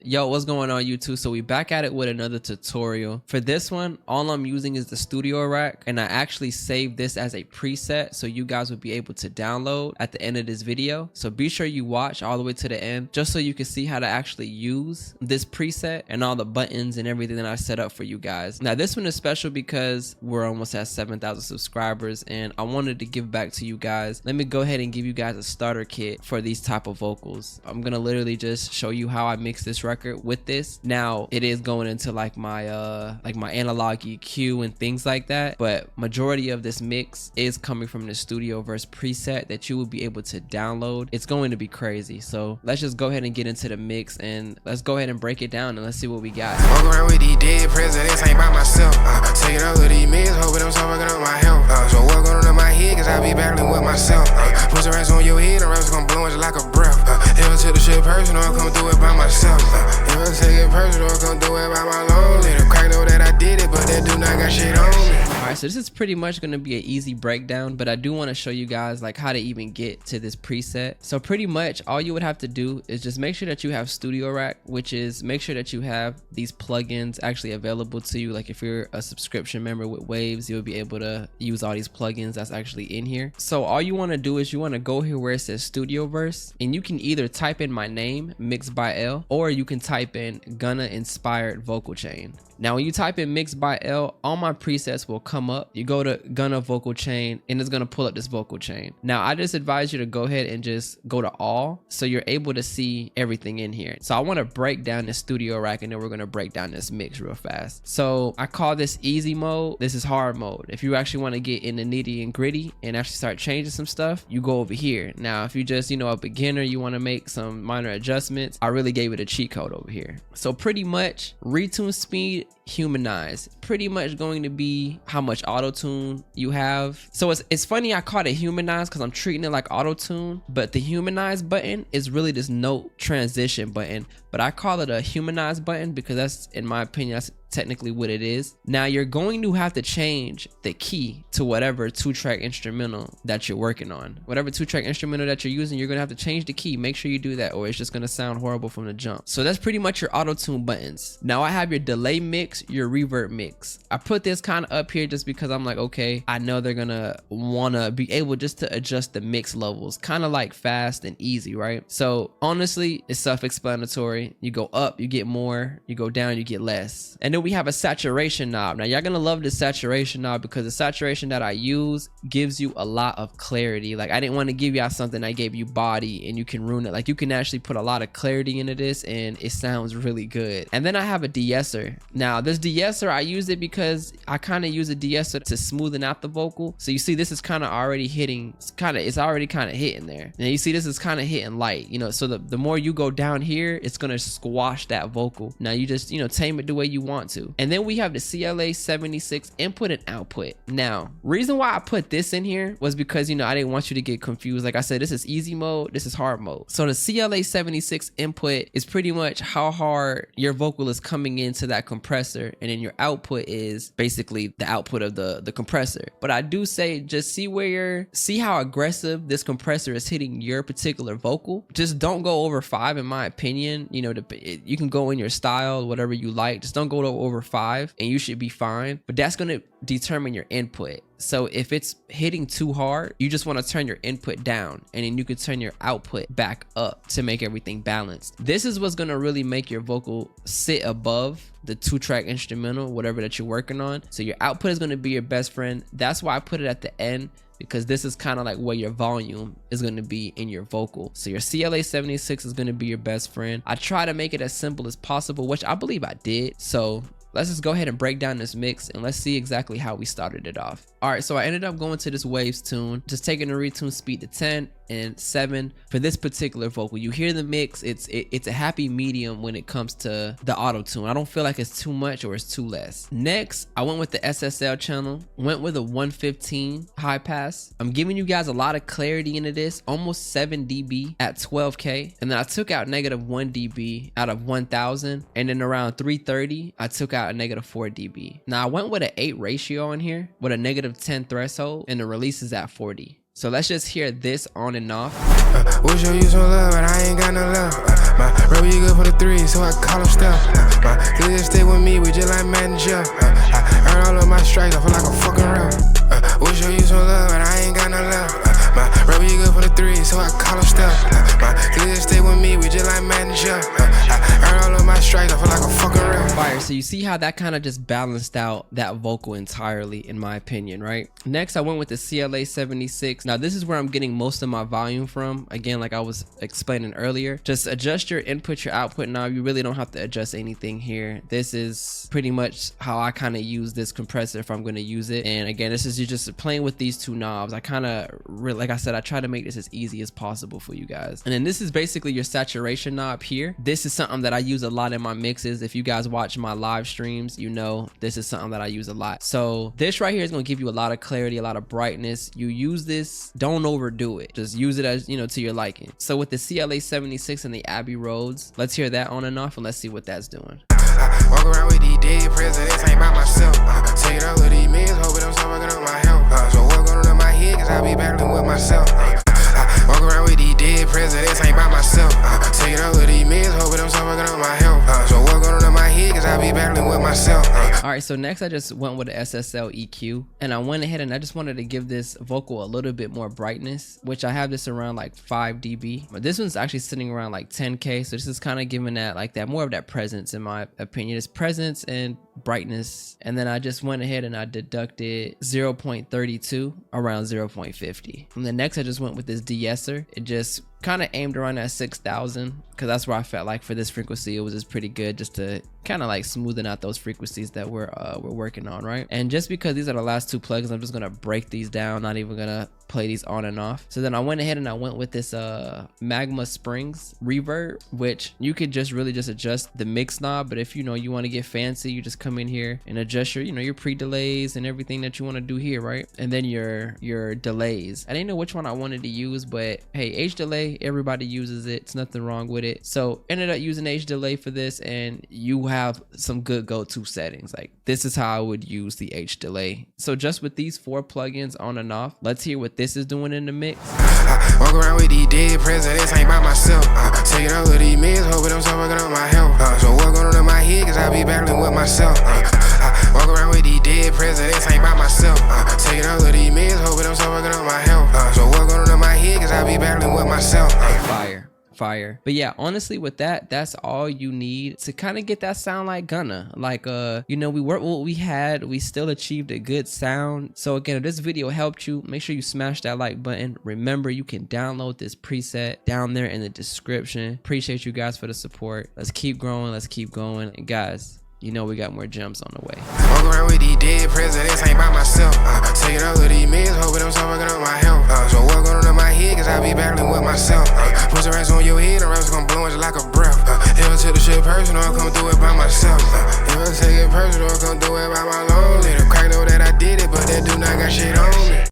Yo, what's going on YouTube? So we back at it with another tutorial. For this one, all I'm using is the studio rack, and I actually saved this as a preset so you guys would be able to download at the end of this video. So be sure you watch all the way to the end just so you can see how to actually use this preset and all the buttons and everything that I set up for you guys. Now this one is special because we're almost at 7,000 subscribers and I wanted to give back to you guys. Let me go ahead and give you guys a starter kit for these type of vocals. I'm gonna literally just show you how I mix this record with this. Now it is going into like my analog EQ and things like that, but majority of this mix is coming from the StudioVerse preset that you will be able to download. It's going to be crazy. So let's just go ahead and get into the mix and let's go ahead and break it down and let's see what we got. Walk around with these dead presidents, ain't by myself. Taking up with these meds, hoping I'm fucking up my health. So what going on in my head, cause I be battling with myself. Put some rest on your head, the rest gonna blow it like a breath. If I take the shit personal, I come do it by myself. If I take it personal, I come do it by my lonely. The crack know that I did it, but that do not got shit on me. Alright, so this is pretty much going to be an easy breakdown, but I do want to show you guys like how to even get to this preset. So pretty much all you would have to do is just make sure that you have Studio Rack, which is make sure that you have these plugins actually available to you. Like if you're a subscription member with Waves, you'll be able to use all these plugins that's actually in here. So all you want to do is you want to go here where it says StudioVerse, and you can either type in my name, Mixed by L, or you can type in Gunna inspired vocal chain. Now when you type in Mixed by L, all my presets will come up. You go to Gunna vocal chain and it's gonna pull up this vocal chain. Now I just advise you to go ahead and just go to all so you're able to see everything in here. So I want to break down the studio rack and then we're gonna break down this mix real fast. So I call this easy mode. This is hard mode. If you actually want to get in the nitty and gritty and actually start changing some stuff, you go over here. Now if you just, you know, a beginner, you want to make some minor adjustments, I really gave it a cheat code over here. So pretty much retune speed, humanize, pretty much going to be how much auto tune you have. So it's funny I call it humanize because I'm treating it like auto tune, but the humanize button is really this note transition button, but I call it a humanize button because that's, in my opinion, that's technically what it is. Now you're going to have to change the key to whatever 2-track instrumental that you're working on. Whatever 2-track instrumental that you're using, you're gonna have to change the key. Make sure you do that or it's just gonna sound horrible from the jump. So that's pretty much your auto tune buttons. Now I have your delay mix, your reverb mix. I put this kind of up here just because I'm like, okay, I know they're gonna wanna be able just to adjust the mix levels, kind of like fast and easy, right? So honestly, it's self-explanatory. You go up, you get more, you go down, you get less. And then we have a saturation knob. Now y'all gonna love the saturation knob because the saturation that I use gives you a lot of clarity. Like I didn't want to give y'all something that gave you body and you can ruin it. Like you can actually put a lot of clarity into this and it sounds really good. And then I have a de-esser. Now this de-esser, I use it because I kind of use a de-esser to smoothen out the vocal. So you see this is kind of already hitting, it's already kind of hitting there. Now you see this is kind of hitting light, you know, so the more you go down here, it's gonna squash that vocal. Now you just, you know, tame it the way you want to. And then we have the CLA 76 input and output. Now, reason why I put this in here was because, you know, I didn't want you to get confused. Like I said, this is easy mode, this is hard mode. So the CLA 76 input is pretty much how hard your vocal is coming into that compressor, and then your output is basically the output of the compressor. But I do say just see how aggressive this compressor is hitting your particular vocal. Just don't go over 5 in my opinion. You know, you can go in your style, whatever you like. Just don't go over 5 and you should be fine. But that's going to determine your input. So if it's hitting too hard, you just want to turn your input down and then you can turn your output back up to make everything balanced. This is what's going to really make your vocal sit above the 2-track instrumental, whatever that you're working on. So your output is going to be your best friend. That's why I put it at the end, because this is kind of like where your volume is going to be in your vocal. So your CLA 76 is going to be your best friend. I try to make it as simple as possible, which I believe I did. So let's just go ahead and break down this mix and let's see exactly how we started it off. All right, so I ended up going to this Waves tune, just taking the retune speed to 10 and 7 for this particular vocal. You hear the mix, it's a happy medium when it comes to the auto tune. I don't feel like it's too much or it's too less. Next, I went with the SSL channel, went with a 115 high pass. I'm giving you guys a lot of clarity into this, almost 7 dB at 12K. And then I took out -1 dB out of 1000. And then around 330, I took out a -4 dB. Now I went with an 8 ratio on here with a -10 threshold and the release is at 40. So let's just hear this on and off. Wish you some love, but I ain't got no love. My brother, you good for the 3, so I call him stuff. My niggas stay with me, we just like Matt and Jeff. I earn all of my strikes, I feel like a fucking ref. Wish you some love, but I ain't got no love. My brother, you good for the 3, so I call him stuff. My niggas stay with me, we just like Matt and Jeff. I earn all of my strikes, I feel like a fucking ref. Fire. So you see how that kind of just balanced out that vocal entirely, in my opinion, right? Next, I went with the CLA 76. Now this is where I'm getting most of my volume from. Again, like I was explaining earlier, just adjust your input, your output knob. You really don't have to adjust anything here. This is pretty much how I kind of use this compressor if I'm going to use it. And again, this is you just playing with these 2 knobs. I kind of, like I said, I try to make this as easy as possible for you guys. And then this is basically your saturation knob here. This is something that I use a lot in my mixes. If you guys watch my live streams, you know this is something that I use a lot. So this right here is going to give you a lot of clarity, a lot of brightness. You use this, don't overdo it. Just use it as, you know, to your liking. So with the CLA 76 and the Abbey Roads, let's hear that on and off and let's see what that's doing. Walk around with these dead presidents, ain't by myself. Take it out with these meds, hoping I'm still working on my health. So what going on in my head, cause I be battling with myself. Walk around with these dead presidents, ain't by myself. Take it out with these meds, hoping I'm still working on my health. So what going on in my head, cause I be battling with myself. All right, so next I just went with the SSL EQ, and I went ahead and I just wanted to give this vocal a little bit more brightness, which I have this around like 5 dB, but this one's actually sitting around like 10K. So this is kind of giving that like that more of that presence, in my opinion. It's presence and brightness. And then I just went ahead and I deducted 0.32 around 0.50. And then next I just went with this de-esser. It just kind of aimed around at 6,000 because that's where I felt like for this frequency it was just pretty good, just to kind of like smoothing out those frequencies that we're working on, right? And just because these are the last 2 plugins, I'm just gonna break these down, not even gonna play these on and off. So then I went ahead and I went with this Magma Springs reverb, which you could just really just adjust the mix knob, but if you know you want to get fancy, you just come in here and adjust your, you know, your pre-delays and everything that you want to do here, right? And then your delays. I didn't know which one I wanted to use, but hey, H delay, everybody uses it, it's nothing wrong with it. So ended up using H delay for this, and you have some good go-to settings. Like this is how I would use the H delay. So just with these 4 plugins on and off, let's hear what this is doing in the mix. Walk around with these dead presidents, ain't by myself. Take it out with these meds, hoping I'm still working on my health. So what going on in my head, cause I be battling with myself. Walk around with these dead presidents, ain't by myself. Take it out with these meds, hoping I'm still working on my health. So what going on in my head, cause I be battling with myself. Fire. But yeah, honestly, with that, that's all you need to kind of get that sound like Gunna. Like you know, we worked with what we had, we still achieved a good sound. So again, if this video helped you, make sure you smash that like button. Remember, you can download this preset down there in the description. Appreciate you guys for the support. Let's keep growing, let's keep going. And guys, you know we got more gems on the way. Walk around with these dead presidents, ain't by myself. Take it out with these meds, hoping I'm still working on my health. So what going on in my head, cause I be battling with myself. Put some rats on your head, the rats gon' blow it like a breath. If I take the shit personal, I'll come do it by myself. If I take it personal, I'll come do it by my